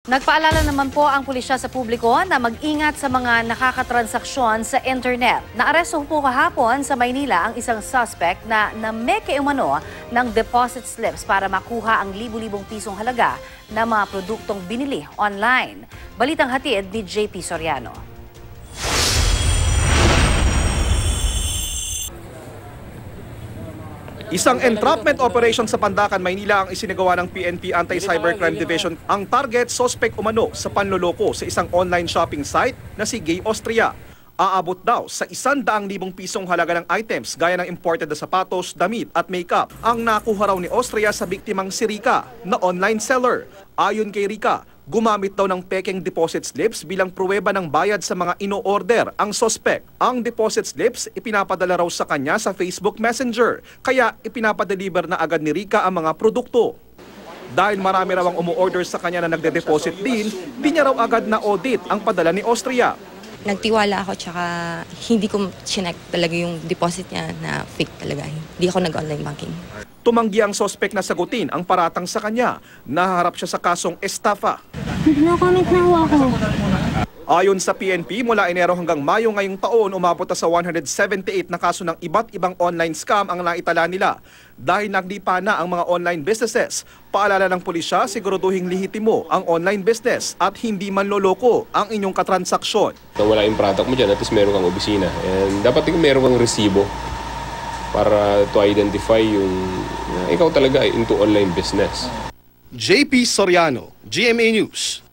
Nagpaalala naman po ang pulisya sa publiko na mag-ingat sa mga nakakatransaksyon sa internet. Naaresto po kahapon sa Maynila ang isang suspect na nameke umano ng deposit slips para makuha ang libu-libong pisong halaga na mga produktong binili online. Balitang hatid ni JP Soriano. Isang entrapment operation sa Pandacan, Maynila ang isinagawa ng PNP Anti-Cybercrime Division. Ang target, suspect umano sa panloloko sa isang online shopping site na si Gay Austria. Aabot daw sa 100,000 pisong halaga ng items gaya ng imported na sapatos, damit at makeup. Ang nakuha raw ni Austria sa biktimang si Rica na online seller. Ayon kay Rica, gumamit daw ng pekeng deposit slips bilang pruweba ng bayad sa mga ino-order ang suspect. Ang deposit slips ipinapadala raw sa kanya sa Facebook Messenger, kaya ipinapadeliver na agad ni Rica ang mga produkto. Dahil marami raw ang umu-order sa kanya na nagde-deposit din, di niya raw agad na audit ang padala ni Austria. Nagtiwala ako tsaka hindi ko chinek talaga yung deposit niya na fake talaga. Hindi ako nag-online banking. Tumanggi ang suspect na sagutin ang paratang sa kanya. Naharap siya sa kasong estafa. No comment na ako. Ayon sa PNP, mula Enero hanggang Mayo ngayong taon, umabot na sa 178 na kaso ng iba't ibang online scam ang naitala nila. Dahil naglipa na ang mga online businesses, paalala ng pulisya, siguraduhing lihitimo ang online business at hindi manloloko ang inyong katransaksyon. Wala yung product mo dyan, at least meron kang opisina. And dapat din meron kang resibo para to identify yung ikaw talaga into online business. JP Soriano, GMA News.